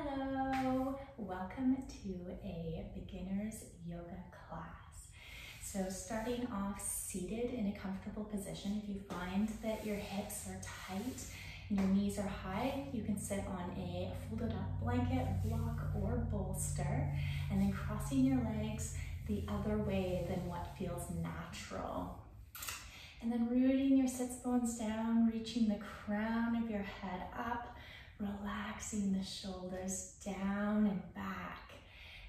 Hello, welcome to a beginner's yoga class. So starting off seated in a comfortable position, if you find that your hips are tight and your knees are high, you can sit on a folded up blanket, block, or bolster, and then crossing your legs the other way than what feels natural. And then rooting your sits bones down, reaching the crown of your head up, relaxing the shoulders down and back,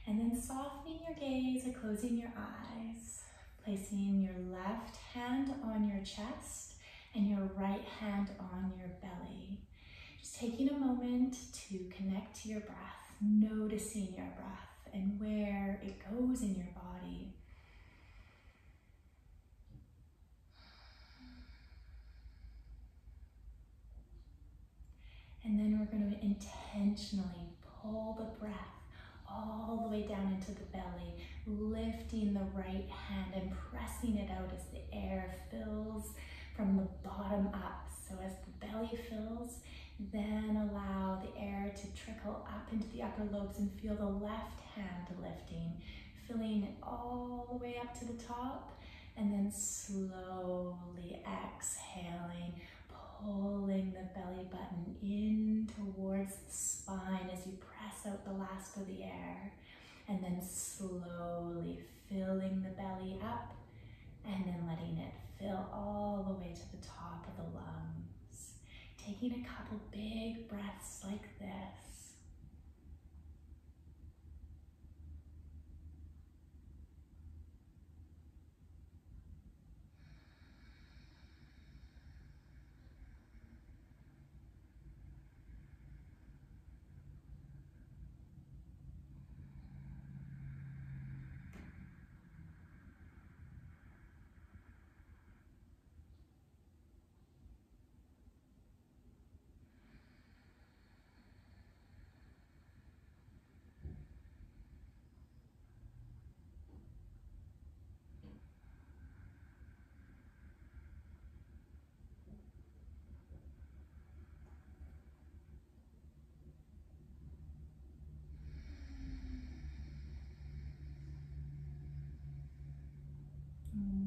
and then softening your gaze and closing your eyes, placing your left hand on your chest and your right hand on your belly. Just taking a moment to connect to your breath, noticing your breath and where it goes in your body. And then we're going to intentionally pull the breath all the way down into the belly, lifting the right hand and pressing it out as the air fills from the bottom up. So as the belly fills, then allow the air to trickle up into the upper lobes and feel the left hand lifting, filling it all the way up to the top, and then slowly exhaling, pulling the belly button in towards the spine as you press out the last of the air, and then slowly filling the belly up and then letting it fill all the way to the top of the lungs. Taking a couple big breaths like this.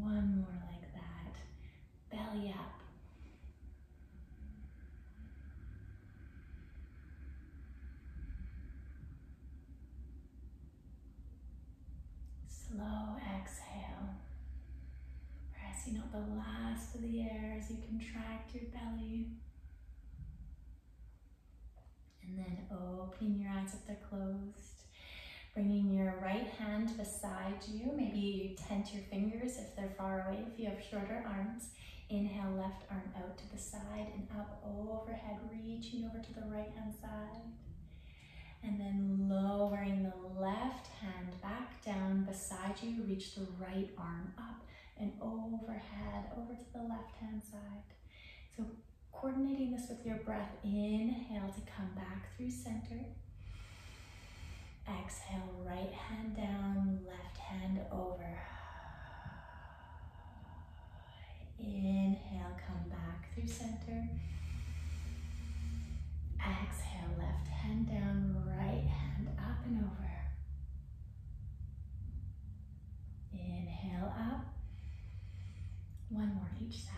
One more like that. Belly up. Slow exhale. Pressing out the last of the air as you contract your belly. And then opening your eyes if they're closed. Bringing your right hand beside you. Maybe you tent your fingers if they're far away, if you have shorter arms. Inhale, left arm out to the side and up overhead, reaching over to the right hand side. And then lowering the left hand back down beside you, reach the right arm up and overhead, over to the left hand side. So coordinating this with your breath, inhale to come back through center. Exhale, right hand down, left hand over. Inhale, come back through center. Exhale, left hand down, right hand up and over. Inhale up. One more each side.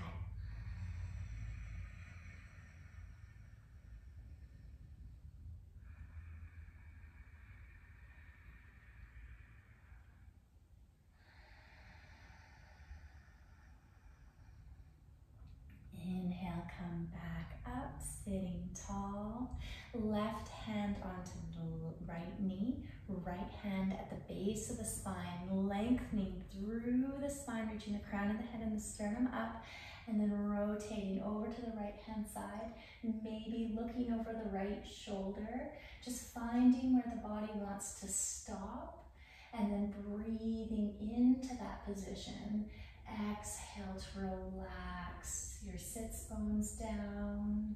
Inhale, come back up, sitting tall. Left hand onto the right knee, right hand at the base of the spine, lengthening through the spine, reaching the crown of the head and the sternum up, and then rotating over to the right hand side, maybe looking over the right shoulder, just finding where the body wants to stop, and then breathing into that position. Exhale to relax your sits bones down.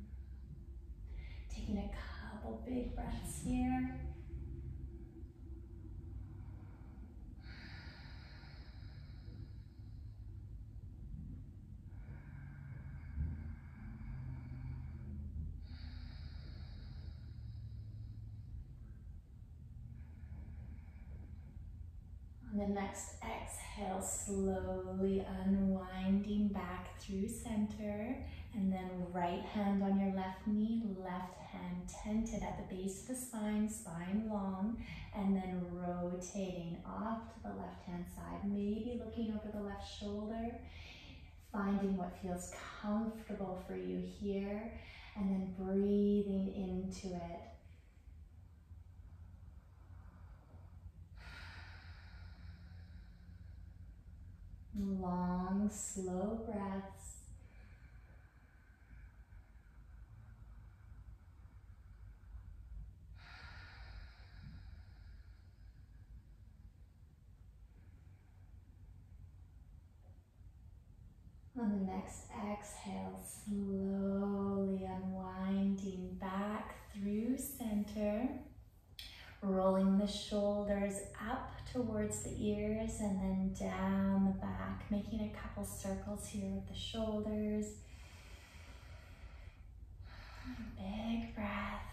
Taking a couple big breaths here. On the next exhale, slowly unwinding back through center, and then right hand on your left knee, left hand tented at the base of the spine, spine long, and then rotating off to the left hand side, maybe looking over the left shoulder, finding what feels comfortable for you here, and then breathing into it. Long, slow breaths. On the next exhale, slowly unwinding back through center, rolling the shoulders up towards the ears and then down the back, making a couple circles here with the shoulders. Big breaths.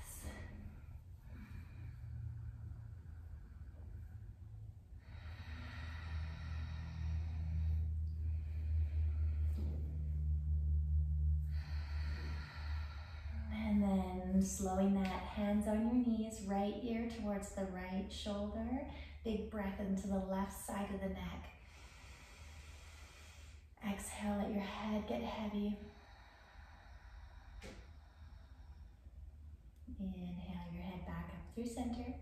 And then slowing that, hands on your knees, right ear towards the right shoulder. Big breath into the left side of the neck. Exhale, let your head get heavy. Inhale your head back up through center.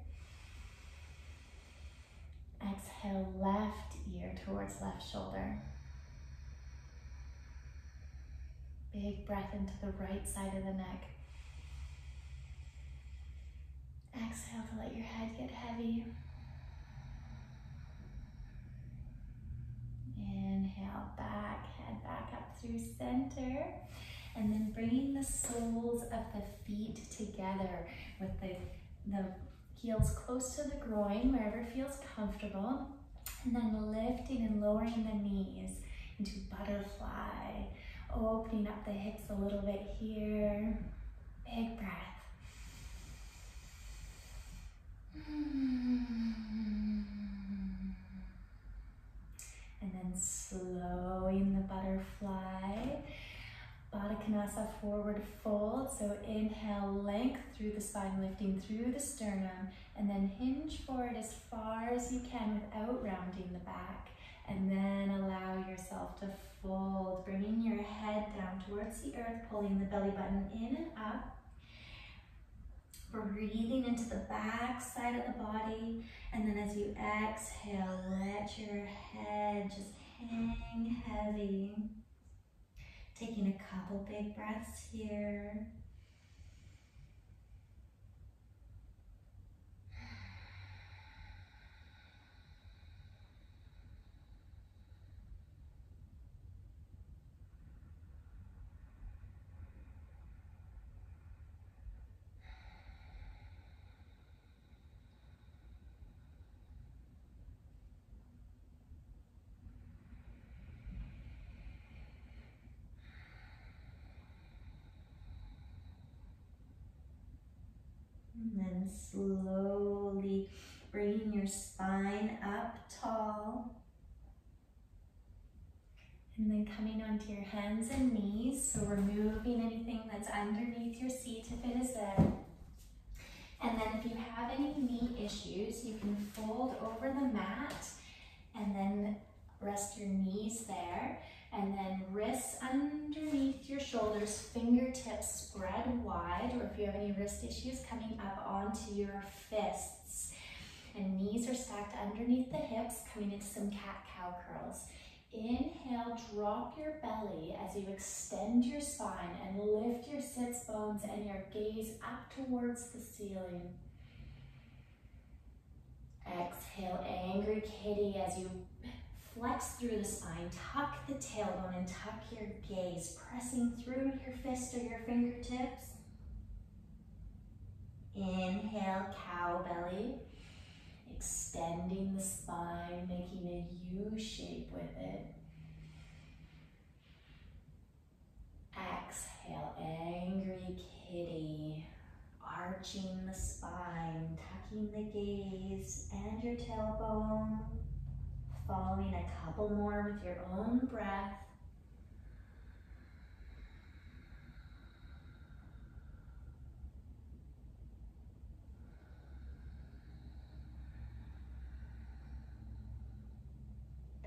Exhale, left ear towards left shoulder. Big breath into the right side of the neck. Exhale to let your head get heavy. Inhale, back, head back up through center. And then bringing the soles of the feet together with the heels close to the groin, wherever it feels comfortable. And then lifting and lowering the knees into butterfly. Opening up the hips a little bit here. Big breath. And then slowing the butterfly. Baddha Konasana, forward fold. So inhale, length through the spine, lifting through the sternum. And then hinge forward as far as you can without rounding the back. And then allow yourself to fold, bringing your head down towards the earth, pulling the belly button in and up. Breathing into the back side of the body. And then as you exhale, let your head just hang heavy. Taking a couple big breaths here. And then slowly bringing your spine up tall. And then coming onto your hands and knees. So removing anything that's underneath your seat if it is there. And then if you have any knee issues, you can fold over the mat and then rest your knees there. And then wrists underneath your shoulders, fingertips spread wide, or if you have any wrist issues, coming up onto your fists. And knees are stacked underneath the hips, coming into some cat-cow curls. Inhale, drop your belly as you extend your spine and lift your sits bones and your gaze up towards the ceiling. Exhale, angry kitty as you flex through the spine, tuck the tailbone and tuck your gaze, pressing through your fist or your fingertips. Inhale, cow belly, extending the spine, making a U shape with it. Exhale, angry kitty, arching the spine, tucking the gaze and your tailbone. following a couple more with your own breath.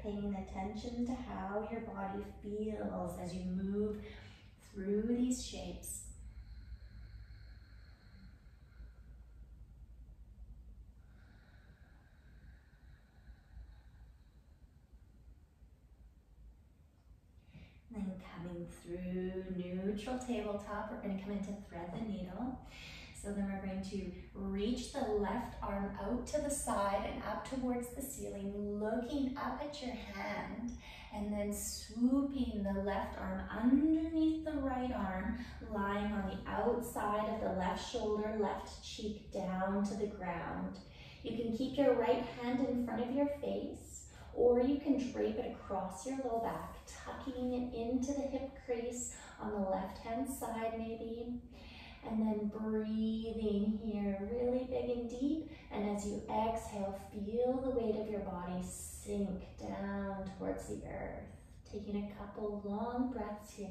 Paying attention to how your body feels as you move through these shapes. Then coming through neutral tabletop, we're going to come into thread the needle. So then we're going to reach the left arm out to the side and up towards the ceiling, looking up at your hand, and then swooping the left arm underneath the right arm, lying on the outside of the left shoulder, left cheek down to the ground. You can keep your right hand in front of your face, or you can drape it across your low back, tucking it into the hip crease on the left-hand side maybe. And then breathing here, really big and deep. And as you exhale, feel the weight of your body sink down towards the earth. Taking a couple long breaths here.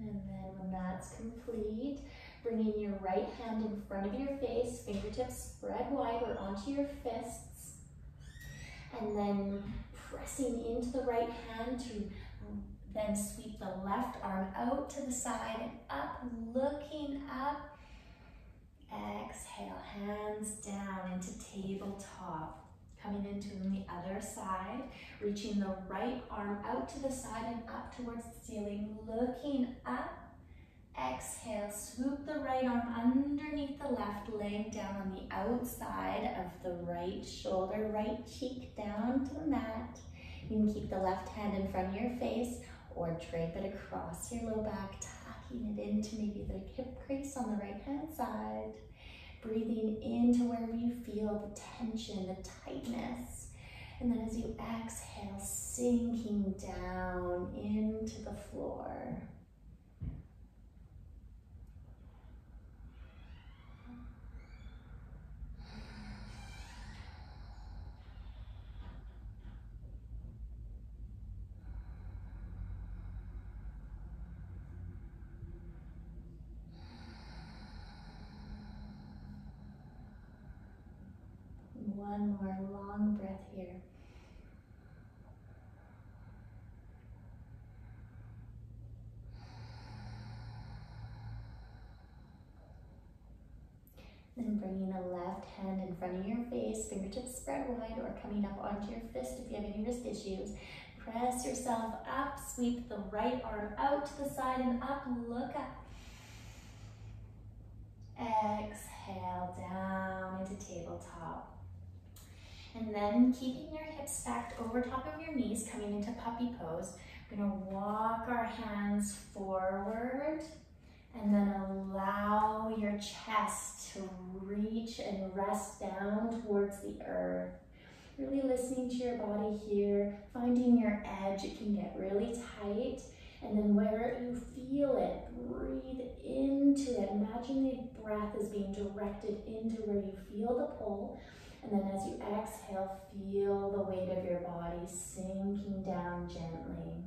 And then when that's complete, bringing your right hand in front of your face, fingertips spread wide or onto your fists. And then pressing into the right hand to then sweep the left arm out to the side and up, looking up. Exhale, hands down into tabletop. Coming into the other side, reaching the right arm out to the side and up towards the ceiling, looking up. Exhale, swoop the right arm underneath the left, laying down on the outside of the right shoulder, right cheek down to the mat. You can keep the left hand in front of your face or drape it across your low back, tucking it into maybe the hip crease on the right hand side. Breathing into wherever you feel the tension, the tightness. And then as you exhale, sinking down into the floor. One more long breath here. Then bringing the left hand in front of your face, fingertips spread wide or coming up onto your fist if you have any wrist issues. Press yourself up, sweep the right arm out to the side and up, look up. Exhale down into tabletop. And then keeping your hips stacked over top of your knees, coming into puppy pose. We're gonna walk our hands forward and then allow your chest to reach and rest down towards the earth. Really listening to your body here, finding your edge. It can get really tight. And then where you feel it, breathe into it. Imagine the breath is being directed into where you feel the pull. And then as you exhale, feel the weight of your body sinking down gently.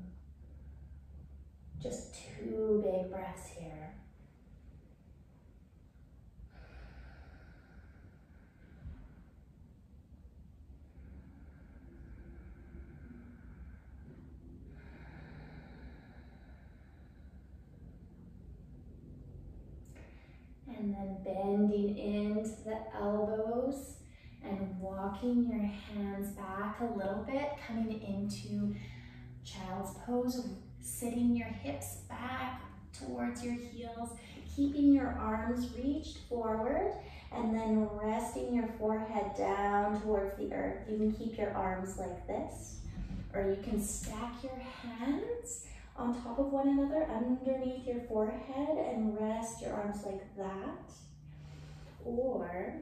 Just 2 big breaths here. And then bending into the elbows and walking your hands back a little bit, coming into child's pose, sitting your hips back towards your heels, keeping your arms reached forward, and then resting your forehead down towards the earth. You can keep your arms like this, or you can stack your hands on top of one another underneath your forehead and rest your arms like that. Or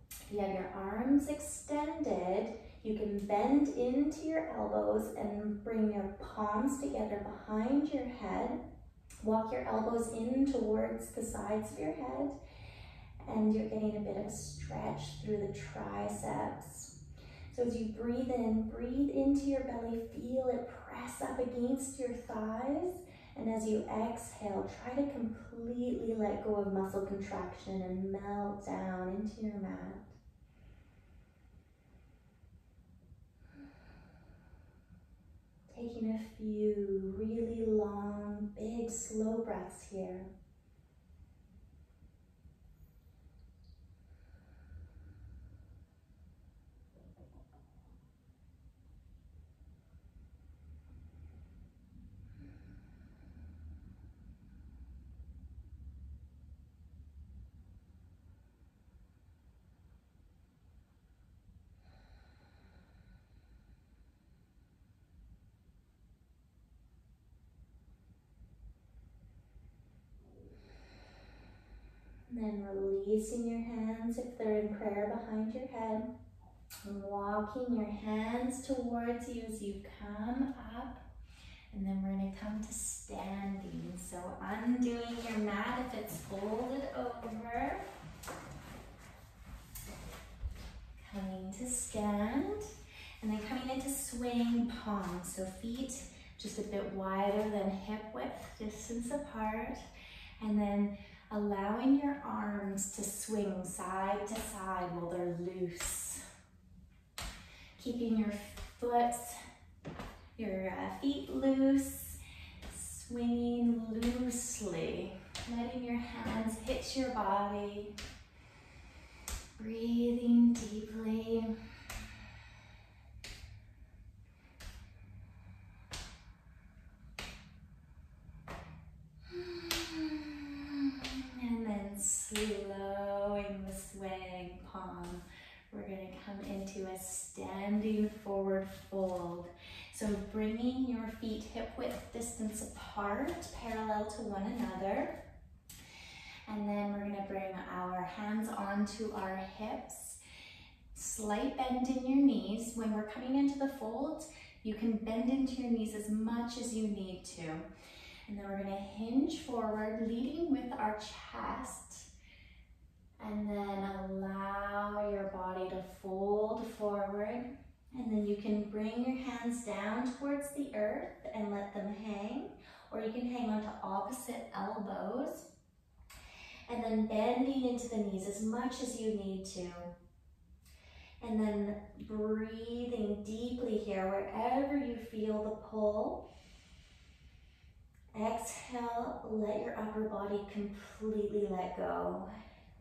if you have your arms extended, you can bend into your elbows and bring your palms together behind your head. Walk your elbows in towards the sides of your head, and you're getting a bit of a stretch through the triceps. So as you breathe in, breathe into your belly, feel it press up against your thighs. And as you exhale, try to completely let go of muscle contraction and melt down into your mat. Taking a few really long, big, slow breaths here. And then releasing your hands if they're in prayer behind your head. And walking your hands towards you as you come up. And then we're going to come to standing. So undoing your mat if it's folded over. Coming to stand. And then coming into swing palms. So feet just a bit wider than hip width distance apart. And then allowing your arms to swing side to side while they're loose. Keeping your feet loose, swinging loosely, letting your hands hit your body, breathing deeply. And then slowing the swing palm. We're going to come into a standing forward fold. So bringing your feet hip width distance apart, parallel to one another. And then we're going to bring our hands onto our hips. Slight bend in your knees. When we're coming into the fold, you can bend into your knees as much as you need to. And then we're going to hinge forward, leading with our chest. And then allow your body to fold forward. And then you can bring your hands down towards the earth and let them hang. Or you can hang onto opposite elbows. And then bending into the knees as much as you need to. And then breathing deeply here, wherever you feel the pull. Exhale, let your upper body completely let go.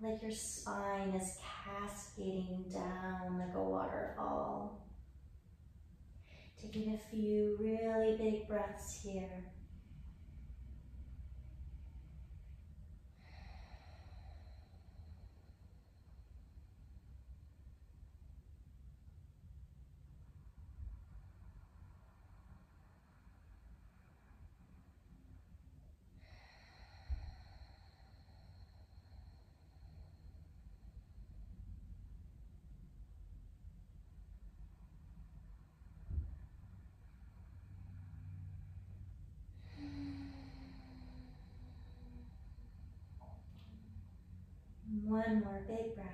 Like your spine is cascading down like a waterfall. Taking a few really big breaths here. One more big breath.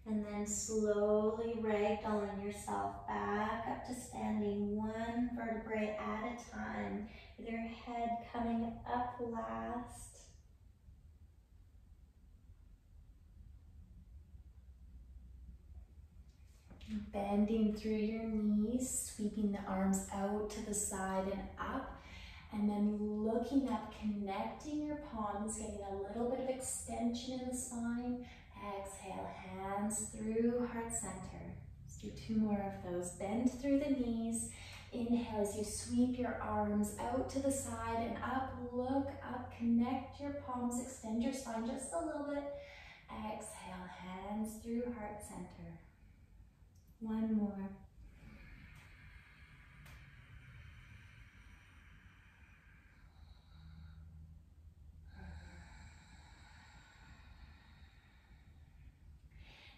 And then slowly ragdolling yourself back up to standing, one vertebrae at a time, with your head coming up last. Bending through your knees, sweeping the arms out to the side and up. And then looking up, connecting your palms, getting a little bit of extension in the spine. Exhale, hands through heart center. Let's do two more of those. Bend through the knees. Inhale as you sweep your arms out to the side and up. Look up, connect your palms, extend your spine just a little bit. Exhale, hands through heart center. One more.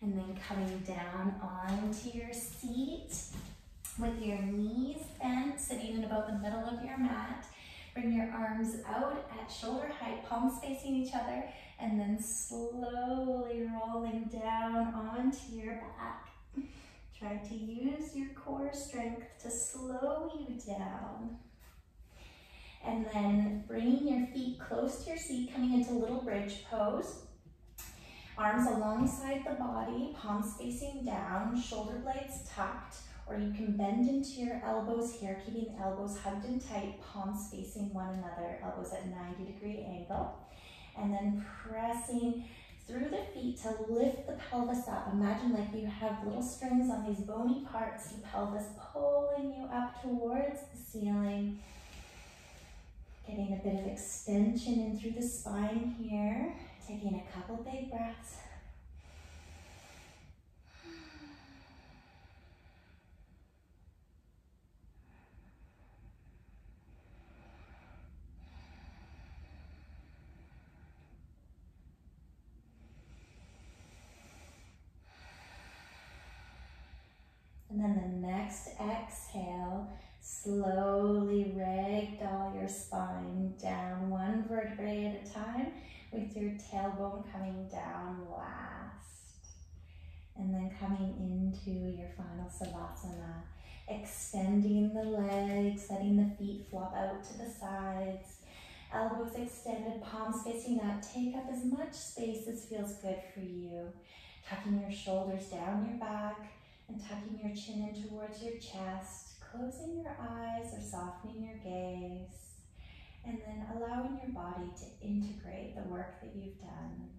And then coming down onto your seat with your knees bent, sitting in about the middle of your mat. Bring your arms out at shoulder height, palms facing each other, and then slowly rolling down onto your back. Try to use your core strength to slow you down. And then bringing your feet close to your seat, coming into little bridge pose. Arms alongside the body, palms facing down, shoulder blades tucked, or you can bend into your elbows here, keeping the elbows hugged and tight, palms facing one another, elbows at 90-degree angle. And then pressing through the feet to lift the pelvis up. Imagine like you have little strings on these bony parts of the pelvis pulling you up towards the ceiling. Getting a bit of extension in through the spine here. Taking a couple big breaths. And then the next exhale, slowly ragdoll your spine down one vertebrae at a time with your tailbone coming down last. And then coming into your final savasana, extending the legs, letting the feet flop out to the sides, elbows extended, palms facing up. Take up as much space as feels good for you. Tucking your shoulders down your back, and tucking your chin in towards your chest, closing your eyes or softening your gaze, and then allowing your body to integrate the work that you've done.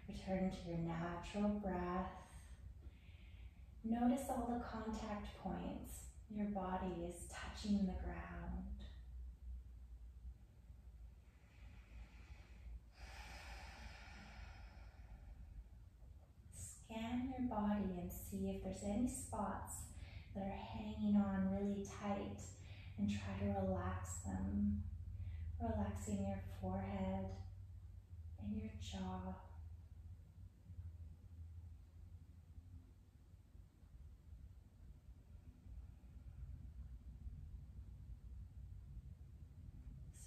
Return to your natural breath. Notice all the contact points. Your body is touching the ground. Scan your body and see if there's any spots that are hanging on really tight, and try to relax them. Relaxing your forehead and your jaw.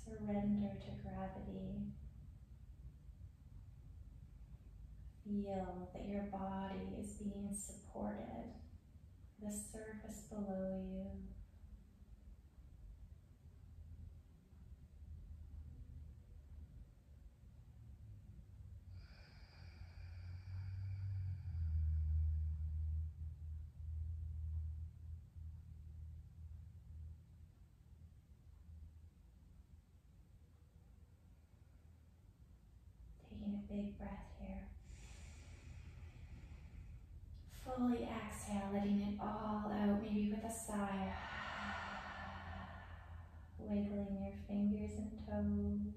Surrender to gravity. Feel that your body is being supported, the surface below you. Taking a big breath here. Fully exhale, letting it all out, maybe with a sigh. Wiggling your fingers and toes.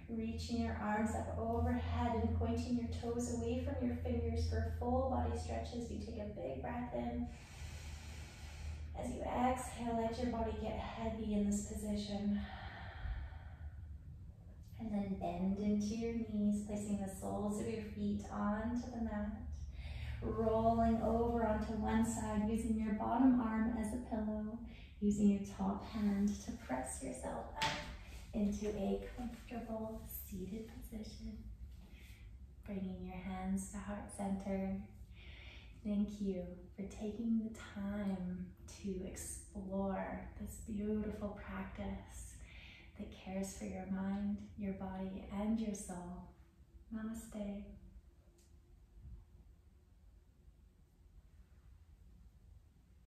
Reaching your arms up overhead and pointing your toes away from your fingers for full body stretches. You take a big breath in. As you exhale, let your body get heavy in this position. And then bend into your knees, placing the soles of your feet onto the mat. Rolling over onto one side, using your bottom arm as a pillow. Using your top hand to press yourself up into a comfortable seated position. Bringing your hands to heart center. Thank you for taking the time to explore this beautiful practice that cares for your mind, your body, and your soul. Namaste.